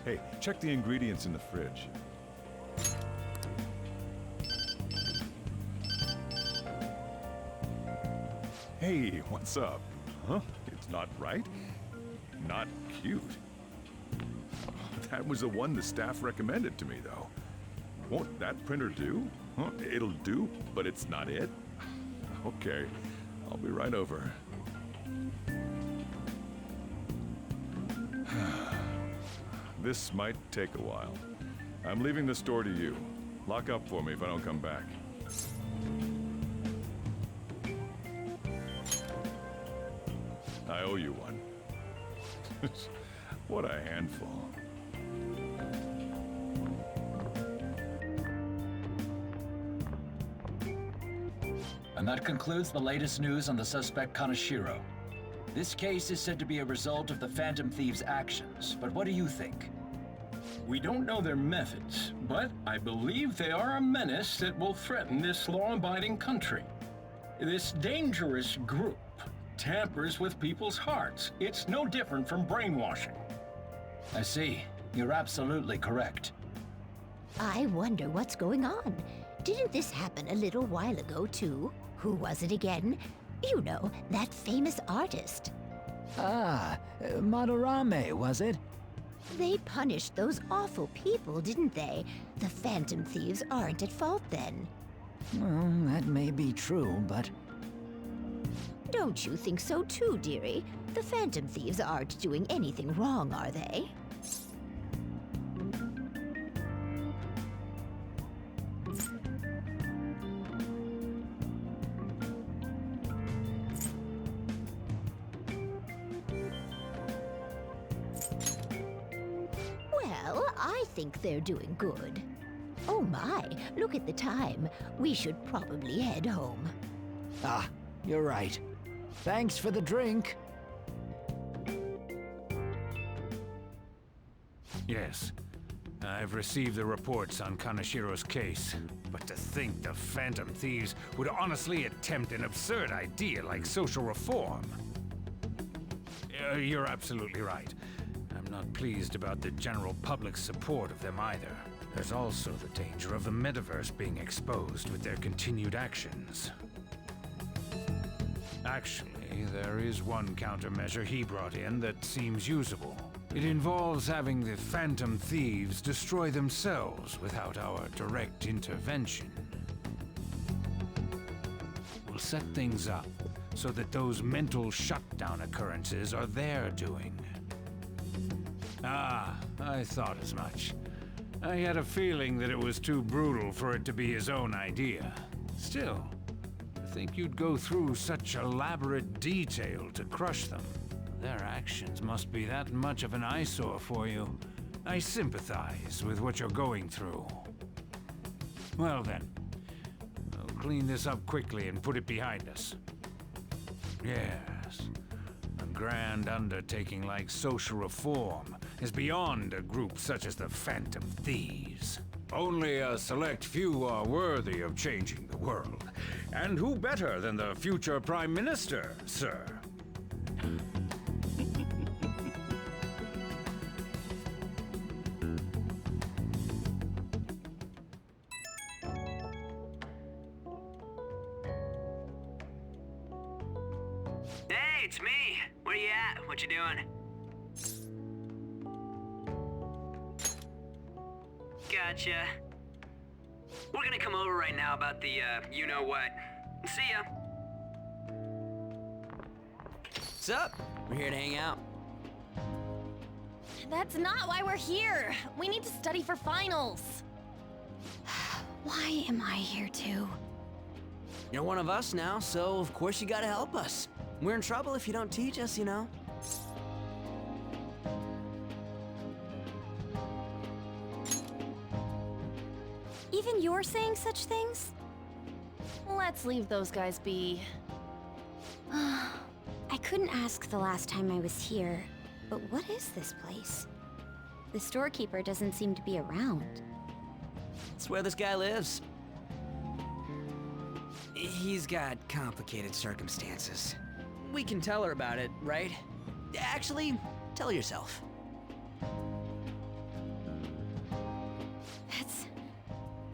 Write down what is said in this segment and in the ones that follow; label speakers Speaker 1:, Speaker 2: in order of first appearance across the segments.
Speaker 1: Hey, check the ingredients in the fridge. Hey, what's up? Huh? It's not right? Not cute. That was the one the staff recommended to me, though. Won't that printer do? Huh? It'll do, but it's not it? Okay, I'll be right over. This might take a while. I'm leaving the store to you. Lock up for me if I don't come back. I owe you one. What a handful.
Speaker 2: And that concludes the latest news on the suspect Controllo. This case is said to be a result of the Phantom Thieves' actions, but what do you think?
Speaker 3: We don't know their methods, but I believe they are a menace that will threaten this law-abiding country. This dangerous group tampers with people's hearts. It's no different from brainwashing.
Speaker 2: I see. You're absolutely correct.
Speaker 4: I wonder what's going on. Didn't this happen a little while ago, too? Who was it again? You know, that famous artist.
Speaker 5: Ah, Madarame, was it?
Speaker 4: They punished those awful people, didn't they? The Phantom Thieves aren't at fault then.
Speaker 5: Well, that may be true, but...
Speaker 4: Don't you think so too, dearie? The Phantom Thieves aren't doing anything wrong, are they? Well, I think they're doing good. Oh my, look at the time. We should probably head home.
Speaker 5: Ah, you're right. Thanks for the drink.
Speaker 6: Yes. I've received the reports on Kanashiro's case. But to think the Phantom Thieves would honestly attempt an absurd idea like social reform. You're absolutely right. I'm not pleased about the general public's support of them either. There's also the danger of the metaverse being exposed with their continued actions. Actually, there is one countermeasure he brought in that seems usable. It involves having the Phantom Thieves destroy themselves without our direct intervention. We'll set things up so that those mental shutdown occurrences are their doing. Ah, I thought as much. I had a feeling that it was too brutal for it to be his own idea. Still, to think you'd go through such elaborate detail to crush them. Their actions must be that much of an eyesore for you. I sympathize with what you're going through. Well then, I'll clean this up quickly and put it behind us. Yes, a grand undertaking like social reform is beyond a group such as the Phantom Thieves. Only a select few are worthy of changing the world. And who better than the future Prime Minister, sir?
Speaker 7: Hey, it's me. Where you at? What you doing? Gotcha. We're gonna come over right now about the, you-know-what. See ya.
Speaker 8: What's up? We're here to hang out.
Speaker 9: That's not why we're here. We need to study for finals. Why am I here too?
Speaker 8: You're one of us now, so of course you gotta help us. We're in trouble if you don't teach us, you know.
Speaker 9: Even you're saying such things? Let's leave those guys be. I couldn't ask the last time I was here, but what is this place? The storekeeper doesn't seem to be around.
Speaker 8: It's where this guy lives. He's got complicated circumstances. We can tell her about it, right? Actually, tell her yourself.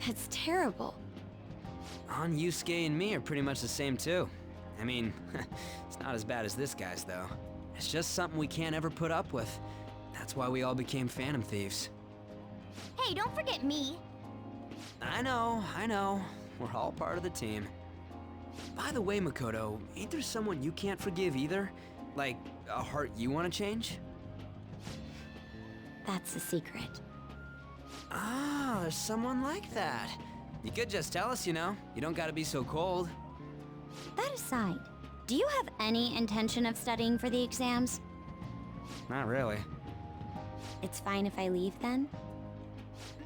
Speaker 9: That's terrible.
Speaker 8: On Yusuke and me are pretty much the same too. I mean, it's not as bad as this guy's though. It's just something we can't ever put up with. That's why we all became Phantom Thieves.
Speaker 10: Hey, don't forget me.
Speaker 8: I know. We're all part of the team. By the way, Makoto, ain't there someone you can't forgive either? Like, a heart you want to change?
Speaker 9: That's a secret.
Speaker 8: Ah, there's someone like that. You could just tell us, you know. You don't gotta be so cold.
Speaker 9: That aside, do you have any intention of studying for the exams?
Speaker 8: Not really.
Speaker 9: It's fine if I leave then?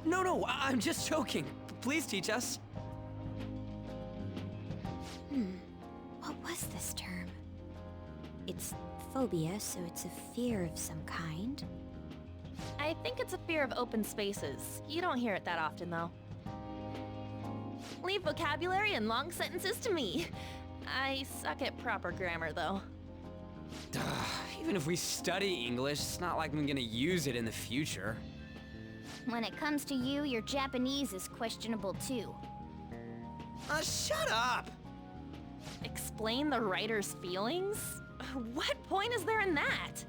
Speaker 8: No, I'm just joking. Please teach us.
Speaker 9: What was this term? It's phobia, so it's a fear of some kind.
Speaker 10: I think it's a fear of open spaces. You don't hear it that often, though. Leave vocabulary and long sentences to me. I suck at proper grammar, though.
Speaker 8: Even if we study English, it's not like I'm gonna use it in the future.
Speaker 10: When it comes to you, your Japanese is questionable, too.
Speaker 8: Shut up!
Speaker 10: Explain the writer's feelings? What point is there in that?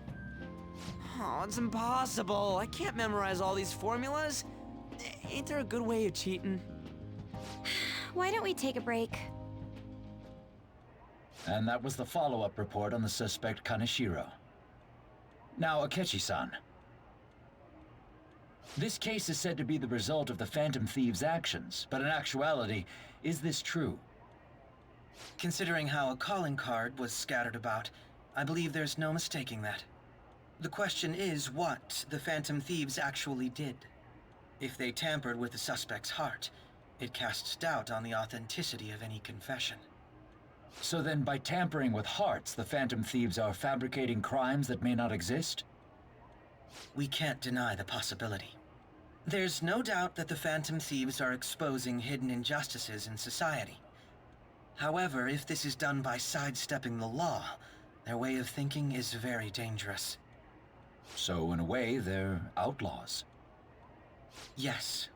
Speaker 8: Oh, it's impossible. I can't memorize all these formulas. Ain't there a good way of cheating?
Speaker 9: Why don't we take a break?
Speaker 2: And that was the follow-up report on the suspect Kaneshiro. Now, Akechi-san. This case is said to be the result of the Phantom Thieves' actions, but in actuality, is this true?
Speaker 11: Considering how a calling card was scattered about, I believe there's no mistaking that. The question is what the Phantom Thieves actually did. If they tampered with the suspect's heart, it casts doubt on the authenticity of any confession.
Speaker 2: So then, by tampering with hearts, the Phantom Thieves are fabricating crimes that may not exist?
Speaker 11: We can't deny the possibility. There's no doubt that the Phantom Thieves are exposing hidden injustices in society. However, if this is done by sidestepping the law, their way of thinking is very dangerous.
Speaker 2: So, in a way, they're outlaws.
Speaker 11: Yes.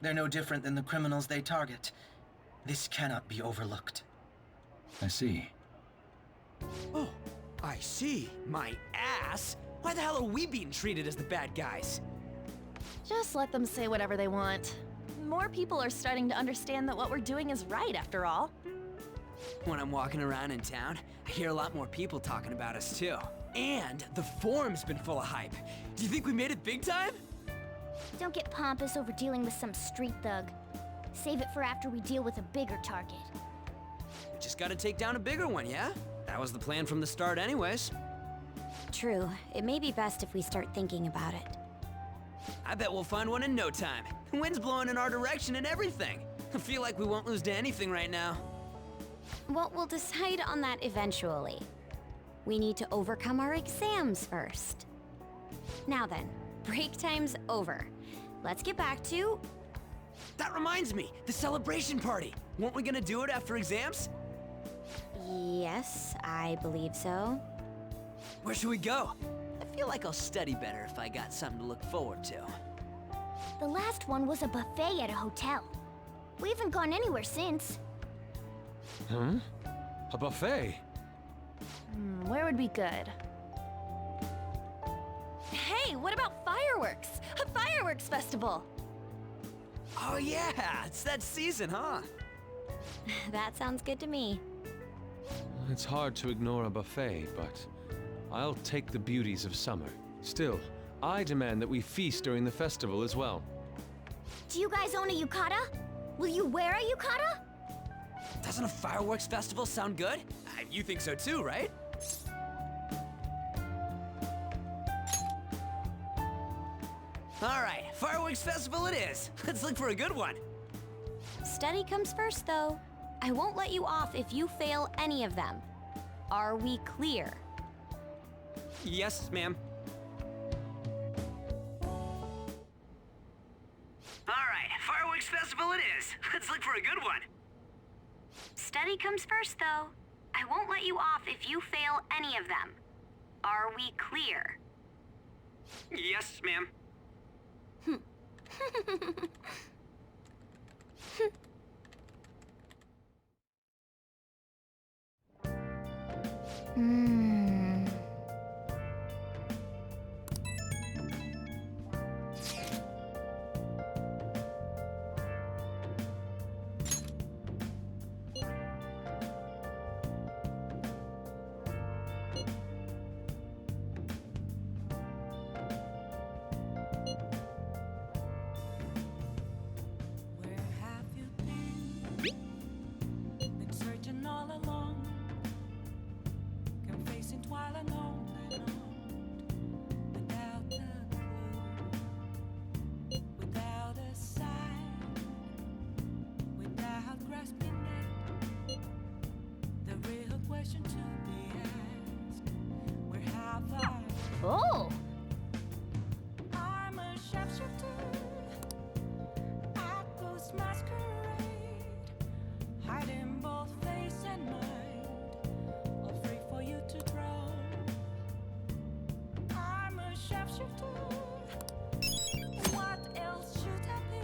Speaker 11: They're no different than the criminals they target. This cannot be overlooked.
Speaker 2: I see.
Speaker 8: Oh, I see. My ass. Why the hell are we being treated as the bad guys?
Speaker 10: Just let them say whatever they want. More people are starting to understand that what we're doing is right, after all.
Speaker 8: When I'm walking around in town, I hear a lot more people talking about us too. And the forum's been full of hype. Do you think we made it big time?
Speaker 10: Don't get pompous over dealing with some street thug. Save it for after we deal with a bigger target.
Speaker 8: We just gotta take down a bigger one, yeah? That was the plan from the start anyways.
Speaker 9: True. It may be best if we start thinking about it.
Speaker 8: I bet we'll find one in no time. The wind's blowing in our direction and everything. I feel like we won't lose to anything right now.
Speaker 9: Well, we'll decide on that eventually. We need to overcome our exams first. Now then, break time's over. Let's get back to...
Speaker 8: That reminds me, the celebration party. Weren't we gonna do it after exams?
Speaker 9: Yes, I believe so.
Speaker 8: Where should we go? I feel like I'll study better if I got something to look forward to.
Speaker 10: The last one was a buffet at a hotel. We haven't gone anywhere since.
Speaker 6: Huh? A buffet?
Speaker 10: Where would be good? Hey, what about fireworks? A fireworks festival!
Speaker 8: Oh yeah, it's that season, huh?
Speaker 9: That sounds good to me.
Speaker 12: It's hard to ignore a buffet, but I'll take the beauties of summer. Still, I demand that we feast during the festival as well.
Speaker 10: Do you guys own a yukata? Will you wear a yukata?
Speaker 8: Doesn't a fireworks festival sound good? You think so too, right? All right, fireworks festival it is. Let's look for a good one.
Speaker 9: Study comes first, though. I won't let you off if you fail any of them. Are we clear?
Speaker 8: Yes, ma'am.
Speaker 7: All right, fireworks festival it is. Let's look for a good one.
Speaker 9: Study comes first, though. I won't let you off if you fail any of them. Are we clear?
Speaker 7: Yes, ma'am.
Speaker 10: Oh!
Speaker 13: I'm a sharpshooter at Ghost Masquerade, hiding both face and mind, afraid for you to throw. I'm a sharpshooter. What else should I be?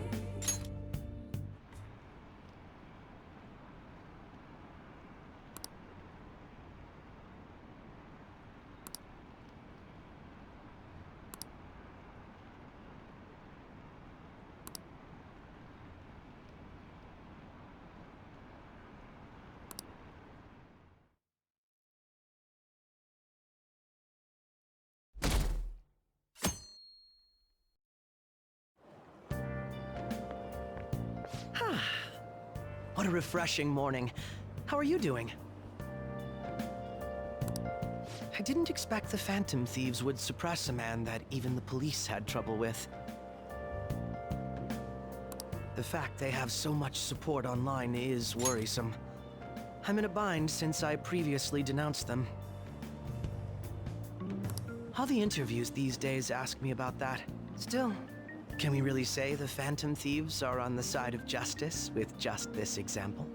Speaker 5: What a refreshing morning. How are you doing? I didn't expect the Phantom Thieves would suppress a man that even the police had trouble with. The fact they have so much support online is worrisome. I'm in a bind since I previously denounced them. All the interviews these days ask me about that. Still, can we really say the Phantom Thieves are on the side of justice with just this example?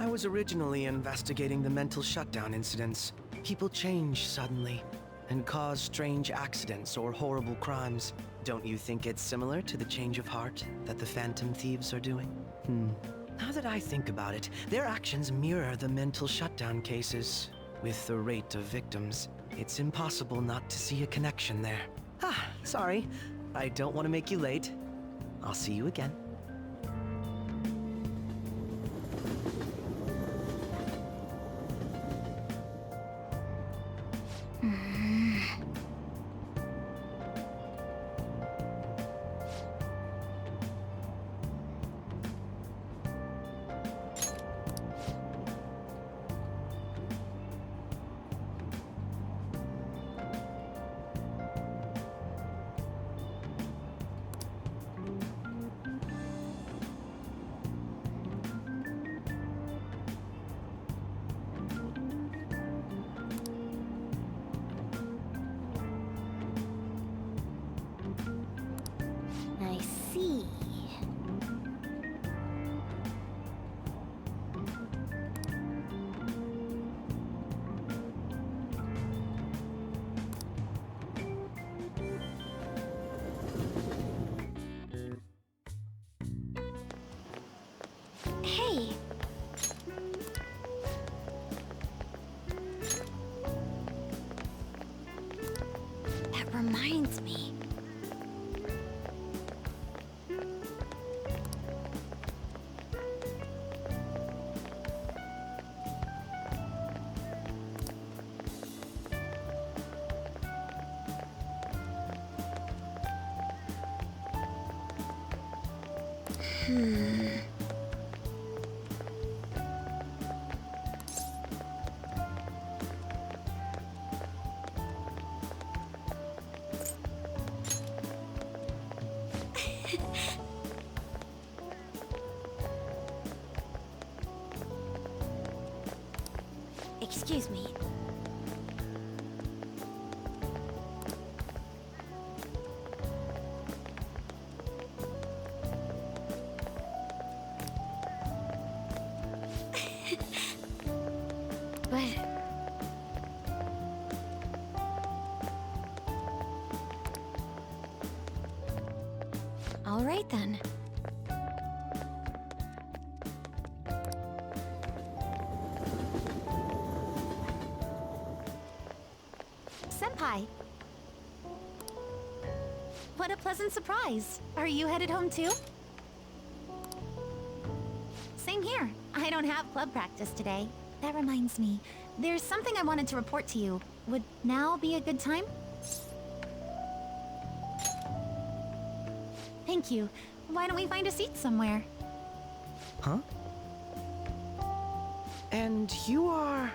Speaker 5: I was originally investigating the mental shutdown incidents. People change suddenly and cause strange accidents or horrible crimes. Don't you think it's similar to the change of heart that the Phantom Thieves are doing? Now that I think about it, their actions mirror the mental shutdown cases. With the rate of victims, it's impossible not to see a connection there. Sorry. I don't want to make you late. I'll see you again.
Speaker 4: I see.
Speaker 9: Hey! That reminds me. Excuse me. All right then.
Speaker 10: Senpai. What a pleasant surprise. Are you headed home too? Same here. I don't have club practice today. That reminds me, there's something I wanted to report to you. Would now be a good time? Thank you. Why don't we find a seat somewhere?
Speaker 5: Huh? And you are...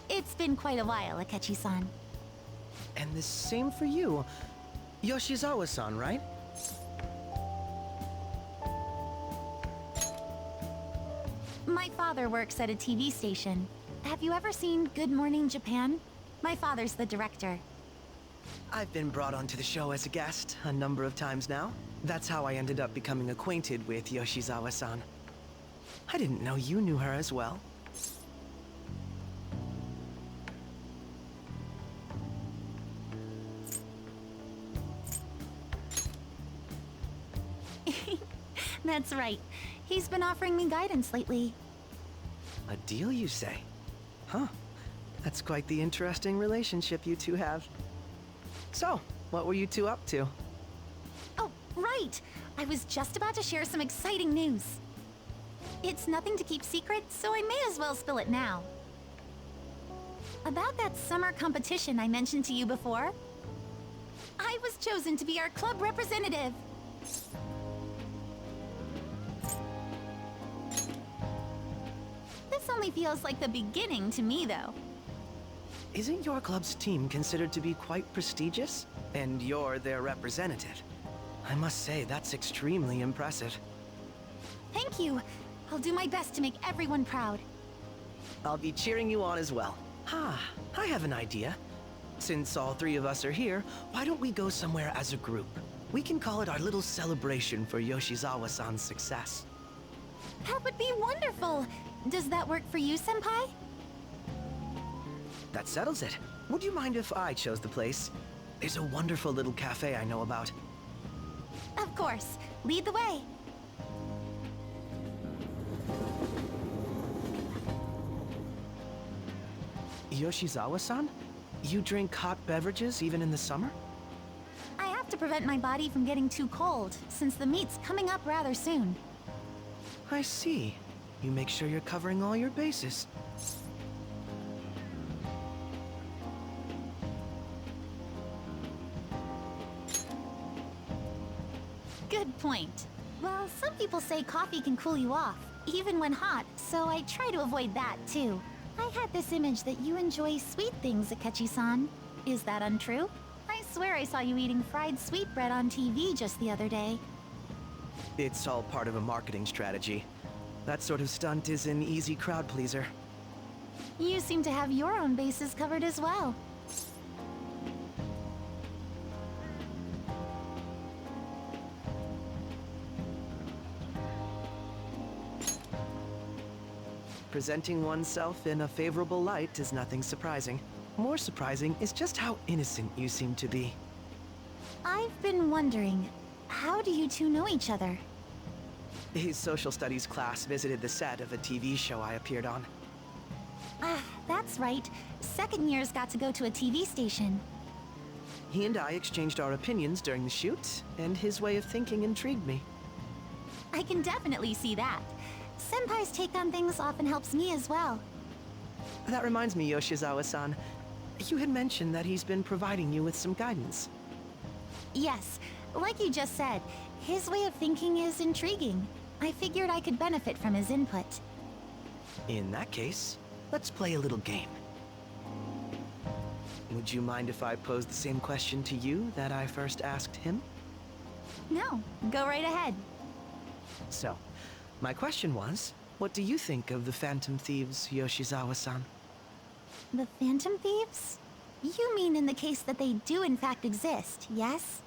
Speaker 10: It's been quite a while, Akechi-san.
Speaker 5: And the same for you. Yoshizawa-san, right?
Speaker 10: My father works at a TV station. Have you ever seen Good Morning Japan? My father's the director.
Speaker 5: I've been brought onto the show as a guest a number of times now. That's how I ended up becoming acquainted with Yoshizawa-san. I didn't know you knew her as well.
Speaker 10: That's right. He's been offering me guidance lately.
Speaker 5: A deal, you say? Huh. That's quite the interesting relationship you two have. So, what were you two up to?
Speaker 10: Oh, right! I was just about to share some exciting news. It's nothing to keep secret, so I may as well spill it now. About that summer competition I mentioned to you before, I was chosen to be our club representative. This only feels like the beginning to me, though.
Speaker 5: Isn't your club's team considered to be quite prestigious? And you're their representative. I must say, that's extremely impressive.
Speaker 10: Thank you. I'll do my best to make everyone proud.
Speaker 5: I'll be cheering you on as well. I have an idea. Since all three of us are here, why don't we go somewhere as a group? We can call it our little celebration for Yoshizawa-san's success.
Speaker 10: That would be wonderful! Does that work for you, Senpai?
Speaker 5: That settles it. Would you mind if I chose the place? There's a wonderful little cafe I know about.
Speaker 10: Of course. Lead the way.
Speaker 5: Yoshizawa-san? You drink hot beverages even in the summer?
Speaker 10: I have to prevent my body from getting too cold, since the meet's coming up rather soon.
Speaker 5: I see. You make sure you're covering all your bases.
Speaker 10: Good point. Well, some people say coffee can cool you off, even when hot, so I try to avoid that, too. I had this image that you enjoy sweet things, Akechi-san. Is that untrue? I swear I saw you eating fried sweetbread on TV just the other day.
Speaker 5: It's all part of a marketing strategy. That sort of stunt is an easy crowd pleaser.
Speaker 10: You seem to have your own bases covered as well.
Speaker 5: Presenting oneself in a favorable light is nothing surprising. More surprising is just how innocent you seem to be.
Speaker 10: I've been wondering, how do you two know each other?
Speaker 5: His social studies class visited the set of a TV show I appeared on.
Speaker 10: Ah, that's right. Second years got to go to a TV station.
Speaker 5: He and I exchanged our opinions during the shoot, and his way of thinking intrigued me.
Speaker 10: I can definitely see that. Senpai's take on things often helps me as well.
Speaker 5: That reminds me, Yoshizawa-san. You had mentioned that he's been providing you with some guidance.
Speaker 10: Yes, like you just said, his way of thinking is intriguing. I figured I could benefit from his input.
Speaker 5: In that case, let's play a little game. Would you mind if I posed the same question to you that I first asked him?
Speaker 10: No, go right ahead.
Speaker 5: So, my question was, what do you think of the Phantom Thieves, Yoshizawa-san?
Speaker 10: The Phantom Thieves? You mean in the case that they do in fact exist, yes?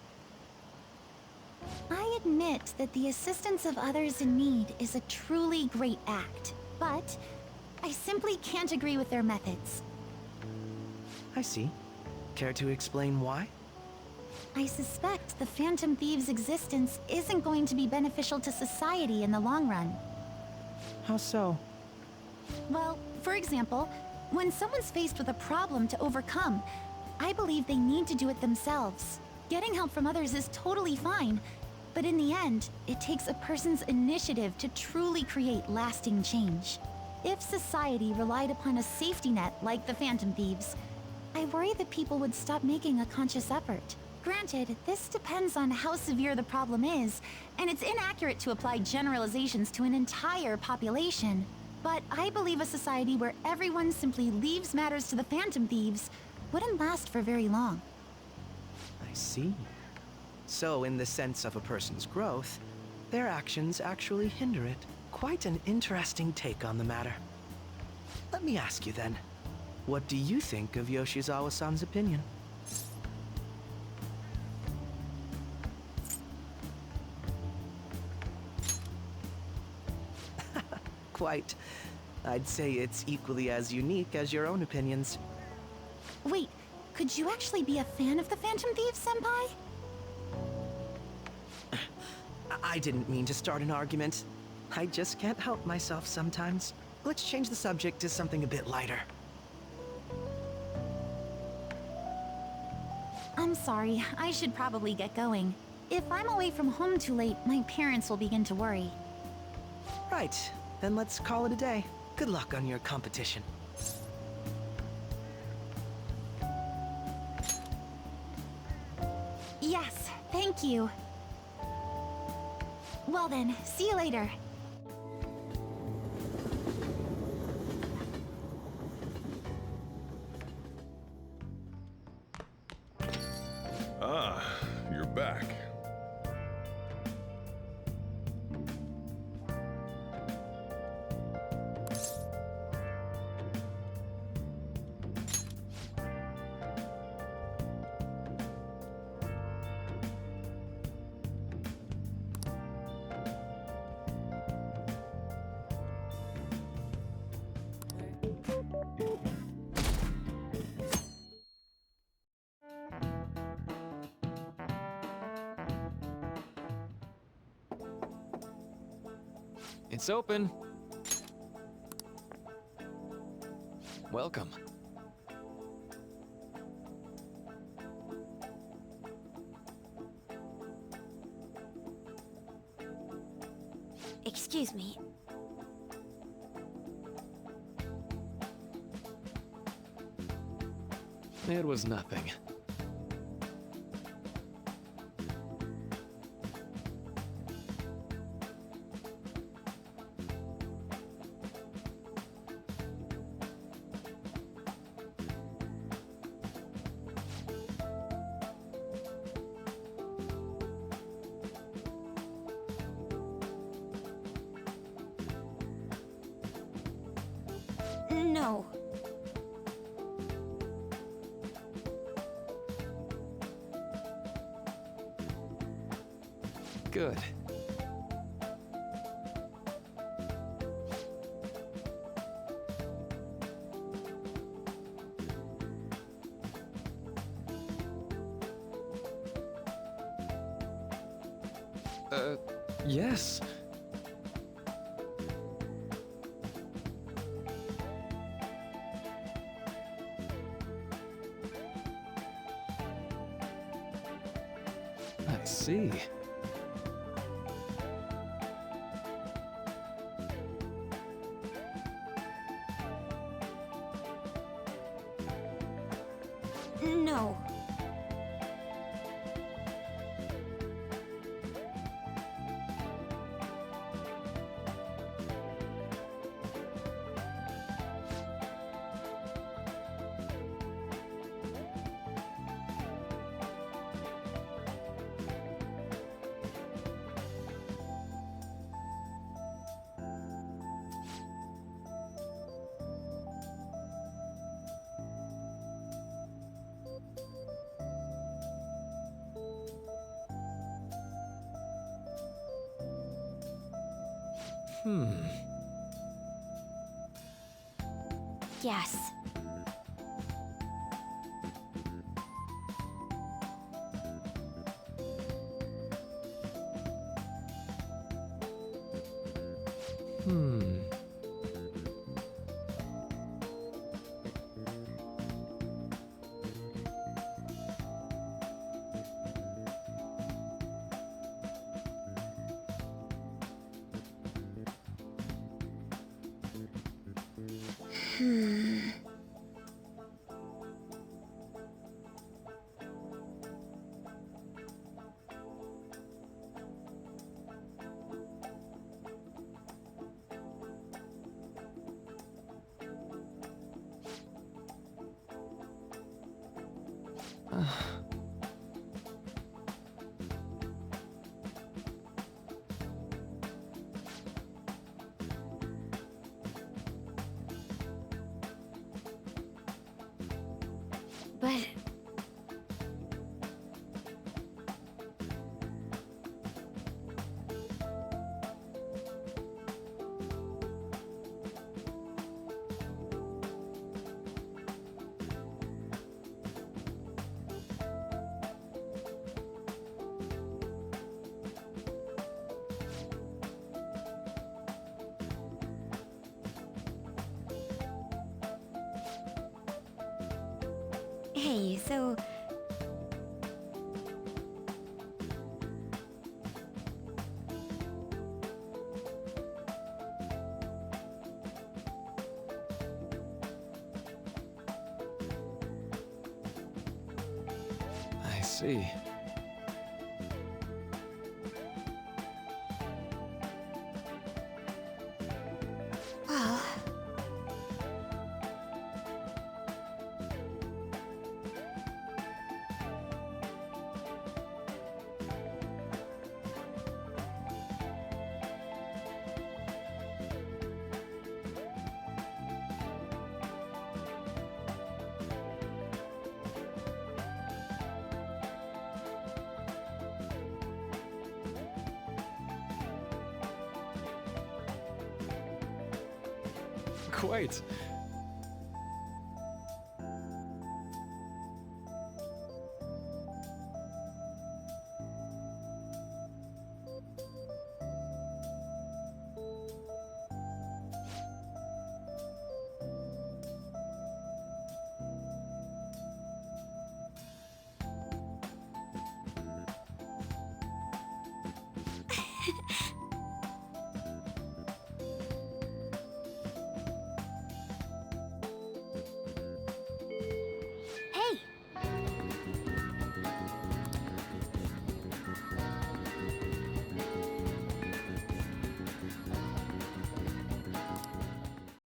Speaker 10: I admit that the assistance of others in need is a truly great act, but I simply can't agree with their methods.
Speaker 5: I see. Care to explain why?
Speaker 10: I suspect the Phantom Thieves' existence isn't going to be beneficial to society in the long run.
Speaker 5: How so?
Speaker 10: Well, for example, when someone's faced with a problem to overcome, I believe they need to do it themselves. Getting help from others is totally fine, but in the end, it takes a person's initiative to truly create lasting change. If society relied upon a safety net like the Phantom Thieves, I worry that people would stop making a conscious effort. Granted, this depends on how severe the problem is, and it's inaccurate to apply generalizations to an entire population. But I believe a society where everyone simply leaves matters to the Phantom Thieves wouldn't last for very long.
Speaker 5: I see. So, in the sense of a person's growth, their actions actually hinder it. Quite an interesting take on the matter. Let me ask you then, what do you think of Yoshizawa-san's opinion? Quite. I'd say it's equally as unique as your own opinions.
Speaker 10: Wait, could you actually be a fan of the Phantom Thieves, Senpai?
Speaker 5: I didn't mean to start an argument. I just can't help myself sometimes. Let's change the subject to something a bit lighter.
Speaker 10: I'm sorry, I should probably get going. If I'm away from home too late, my parents will begin to worry.
Speaker 5: Right, then let's call it a day. Good luck on your competition.
Speaker 10: Yes, thank you. Well then, see you later.
Speaker 1: Ah, you're back.
Speaker 12: It's open. Welcome.
Speaker 9: Excuse me.
Speaker 12: It was nothing.
Speaker 9: No.
Speaker 12: Good. Yes. I see.
Speaker 9: No. Yes. But... Hey, so...
Speaker 12: I see.
Speaker 9: Well...
Speaker 12: Quite.